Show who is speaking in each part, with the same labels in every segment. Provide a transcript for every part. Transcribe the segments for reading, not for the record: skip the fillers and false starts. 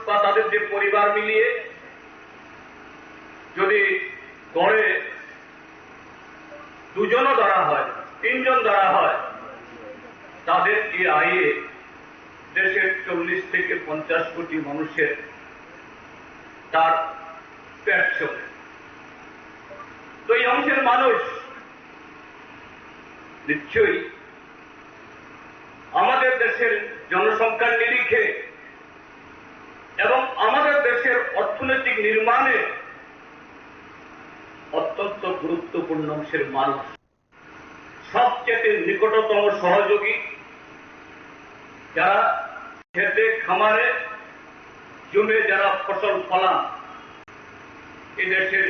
Speaker 1: বা তাদের যে পরিবার মিলিয়ে যদি গড়ে দুজনও ধরা হয়, তিনজন ধরা হয়, তাদের এই আয়ে দেশের 40 থেকে 50 কোটি মানুষের তার পেট চলে। তো এই অংশের মানুষ নিশ্চয়ই আমাদের দেশের জনসংখ্যার নিরিখে এবং আমাদের দেশের অর্থনৈতিক নির্মাণে অত্যন্ত গুরুত্বপূর্ণ অংশের মানুষ, সবচেয়ে নিকটতম সহযোগী, যারা খেতে খামারে জমে যারা ফসল ফলান, এই দেশের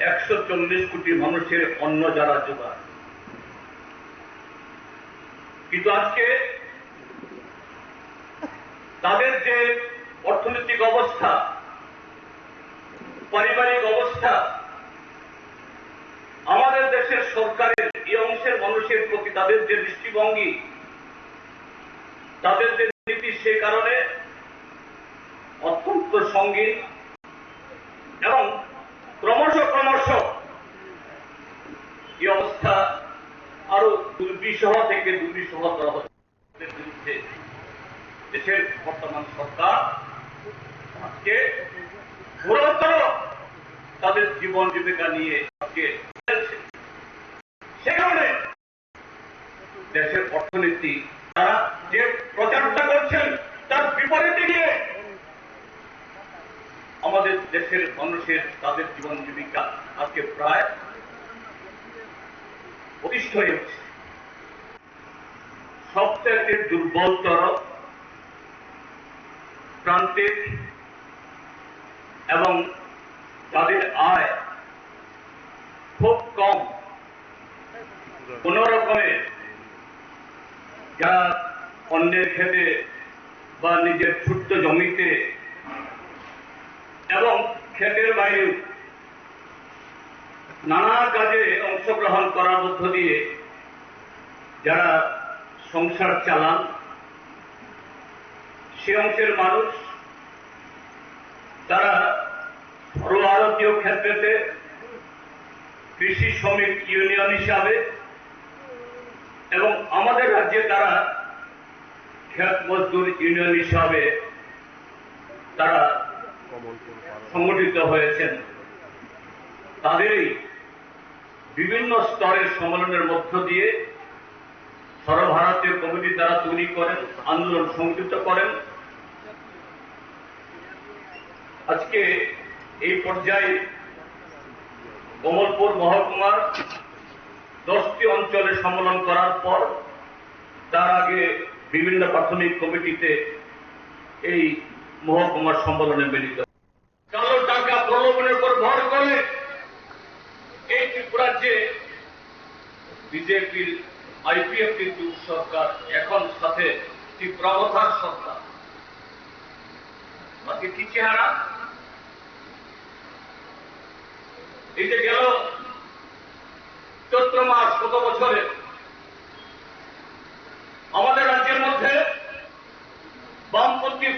Speaker 1: 140 কোটি মানুষের অন্ন যারা যোগান। কিন্তু আজকে তাদের যে অর্থনৈতিক অবস্থা, পারিবারিক অবস্থা, আমাদের দেশের সরকারের এই অংশের মানুষের প্রতি তাদের যে দৃষ্টিভঙ্গি, তাদের যে নীতি, সে কারণে অত্যন্ত সঙ্গীন এবং ক্রমশ এই অবস্থা আরো দুর্বিষহ থেকে দুর্বিষহতর বিরুদ্ধে দেশের বর্তমান সরকার আজকে গুরুতর তাদের জীবন জীবিকা নিয়ে আজকে চলছে। সে কারণে দেশের অর্থনীতি তারা যে প্রচারটা করছেন তার বিপরীতে গিয়ে আমাদের দেশের মানুষের তাদের জীবন জীবিকা আজকে প্রায় অতিষ্ঠ হয়ে উঠছে। সবচেয়ে দুর্বলতর প্রান্তিক এবং তাদের আয় খুব কম, কোন রকমে যারা অন্যের ক্ষেতে বা নিজের ছোট্ট জমিতে এবং ক্ষেতের বাইরেও নানা কাজে অংশগ্রহণ করার মধ্য দিয়ে যারা সংসার চালান, সে অংশের মানুষ তারা সর্বভারতীয় ক্ষেত্রে কৃষি শ্রমিক ইউনিয়ন হিসাবে এবং আমাদের রাজ্যে তারা ক্ষেত মজদুর ইউনিয়ন হিসাবে তারা সংগঠিত হয়েছেন। তাদেরই বিভিন্ন স্তরের সম্মেলনের মধ্য দিয়ে সর্বভারতীয় কমিটি তারা তৈরি করেন, আন্দোলন সংগঠিত করেন। আজকে এই পর্যায়ে কমলপুর মহকুমার 10টি অঞ্চলে সম্মেলন করার পর তার আগে বিভিন্ন প্রাথমিক কমিটিতে এই মহকুমার সম্মেলনে মিলিত। কালো টাকা প্রলোভনের উপর ভর করে এই ত্রিপুরাজ্যে বিজেপির আইপিএফটি সরকার, এখন সাথে ত্রিপুরাবতার সরকার, আজকে কি চেহারা? এই যে গেল চৈত্র মাস গত বছরে আমাদের রাজ্যের মধ্যে বামপন্থী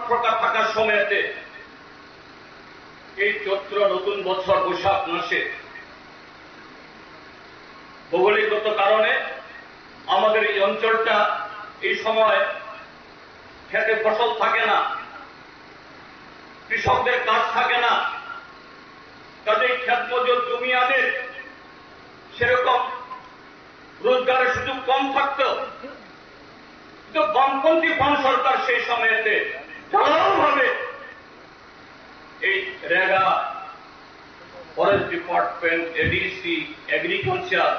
Speaker 1: সরকার থাকার সময়তে এই চৈত্র নতুন বছর বৈশাখ মাসে ভৌগোলিকগত কারণে আমাদের এই অঞ্চলটা এই সময় খেতে ফসল থাকে না, কৃষকদের কাজ থাকে না, কাজেই ক্ষেত মজুর জমিয়াদের সেরকম রোজগারের সুযোগ কম থাকত। কিন্তু বামপন্থী বাম সরকার সেই সময়তে ঢালাওভাবে এই রেগা, ফরেস্ট ডিপার্টমেন্ট, এডিসি, এগ্রিকালচার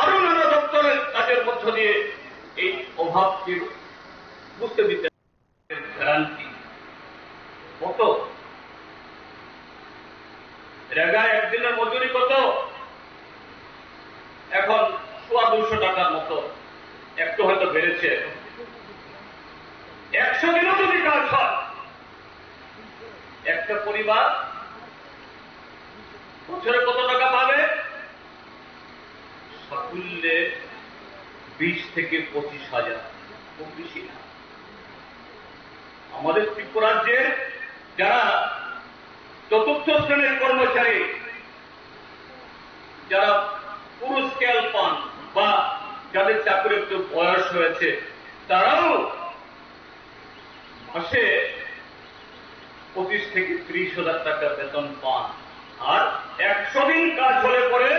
Speaker 1: আরো নানা দপ্তরের কাজের মধ্য দিয়ে এই অভাবকে বুঝতে দিতে গ্যারান্টি কত? রেগা একদিনের মজুরি কত? এখন 200 টাকার মতো, একটু হয়তো বেড়েছে। 100 দিনও যদি কাজ হয়, একটা পরিবার বছরে কত টাকা পাবে? সাকুল্যে 20 থেকে 25 হাজার, খুব বেশি না। আমাদের ত্রিপুরা রাজ্যে যারা চতুর্থ শ্রেণীর কর্মচারী, যারা পুরো স্কেল পান বা যাদের চাকরির একটু বয়স হয়েছে, তারাও মাসে 25 থেকে 30,000 টাকা বেতন পান। আর 100 দিন কাজ হলে পরে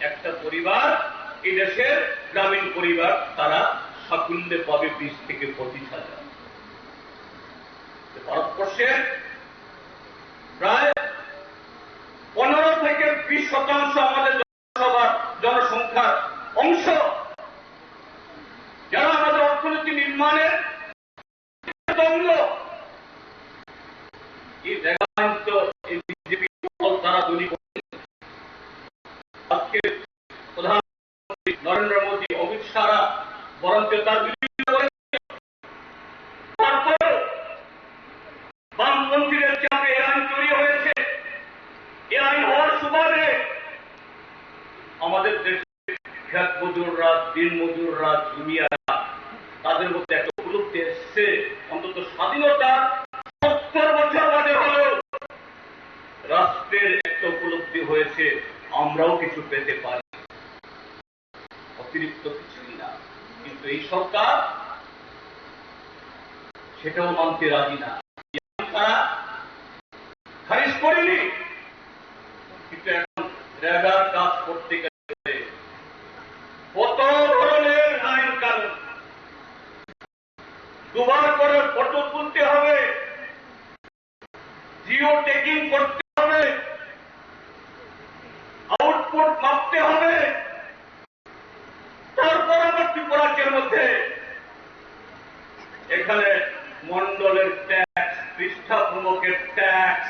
Speaker 1: একটা পরিবার, এই দেশের গ্রামীণ পরিবার, তারা সাকুল্যে পাবে 20 থেকে 25,000। ভারতবর্ষের প্রায় 15 থেকে 20% আমাদের জনসংখ্যার অংশ, যারা আমাদের অর্থনীতি নির্মাণের অঙ্গ। এই দেখান তো এই বিজেপি দল তারা তৈরি করেছে। আজকে প্রধানমন্ত্রী নরেন্দ্র মোদী, অমিত শাহ বরঞ্চ তার বিরোধিতা করেছে। তারপরে বামপন্থীদের চাপে এ আইন তৈরি হয়েছে। এ আইন হওয়ার সুবাদে আমাদের দেশে খেত মজুররা, দিন মজুররা, জুনিয়াররা, তাদের মধ্যে একটা উপলব্ধি এসছে। অন্তত স্বাধীনতার 70 বছর বাদে হলেও রাষ্ট্রের একটা উপলব্ধি হয়েছে, আমরাও কিছু পেতে পারি, অতিরিক্ত কিছুই না। কিন্তু এই সরকার সেটাও মানতে রাজি না। তারা খারিজ করেনি, কিন্তু এখন রেগার কাজ করতে গেলে কত ধরনের আইন কানুন, দুবার করে ফটো তুলতে হবে, জিও ট্যাগিং করতে হবে, আউটপুট মাপতে হবে। তারপর আবার ত্রিপুরাজ্যের মধ্যে এখানে মন্ডলের ট্যাক্স, পৃষ্ঠা প্রমুখের ট্যাক্স,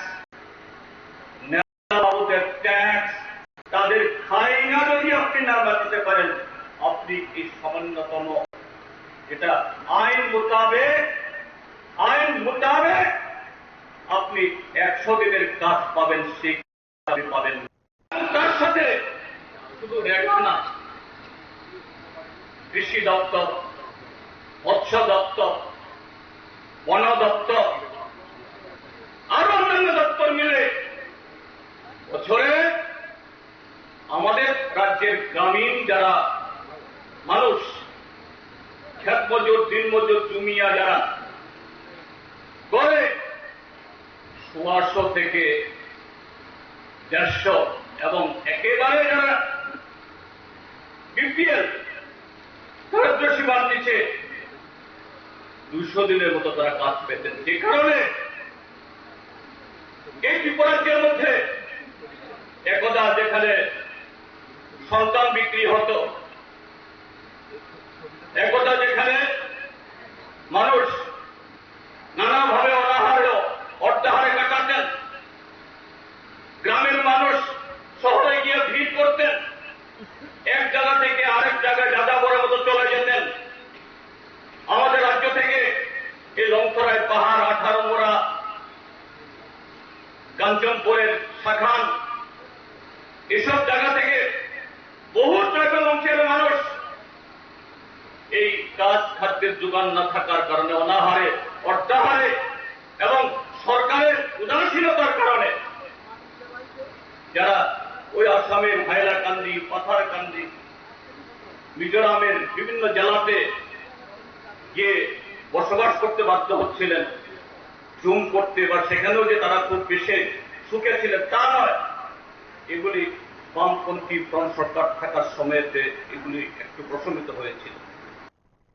Speaker 1: নেতাবাবুদের ট্যাক্স, তাদের খাইনা যদি আপনি না বাঁচাতে পারেন, আপনি এই সামান্যতম যেটা আইন মোতাবেক আপনি 100 দিনের কাজ পাবেন, সেই পাবেন। তার সাথে শুধু রেখা না, কৃষি দপ্তর, মৎস্য দপ্তর, বন দপ্তর, আরো অন্যান্য দপ্তর মিলে বছরে আমাদের রাজ্যের গ্রামীণ যারা মানুষ, খেত মজুর, দিন মজুর, জুমিয়া যারা করে 100 থেকে 150, এবং একেবারে যারা বিপিএল সীমার নিচে 200 দিনের মতো তারা কাজ পেতেন। যে কারণে এই ত্রিপুরাজ্যের মধ্যে একদা যেখানে সন্তান বিক্রি হতো, একদা যেখানে মানুষ নানাভাবে অনাহারে অর্ধাহারে কাটাতেন, গ্রামের মানুষ শহরে গিয়ে ভিড় করতেন, এক জায়গা থেকে আরেক জায়গায় যাযাবরের মতো চলে যেতেন। আমাদের রাজ্য থেকে এই লংথরায় পাহাড়, 18 মোড়া, কাঞ্চনপুরের শাখান, এসব জায়গা থেকে বহু ট্রাইবাল অংশের মানুষ এই কাজ খাদ্যের যোগান না থাকার কারণে, অনাহারে, অর্ধাহারে এবং সরকারের উদাসীনতার কারণে যারা ওই আসামের হাইলাকান্দি, পাথারকান্দি, মিজোরামের বিভিন্ন জেলাতে গিয়ে বসবাস করতে বাধ্য হচ্ছিলেন, জুম করতে, বা সেখানেও যে তারা খুব বেশি সুখে ছিলেন তা নয়। এগুলি বামপন্থী ফ্রন্ট সরকার থাকার সময়তে এগুলি একটু প্রশমিত হয়েছিল।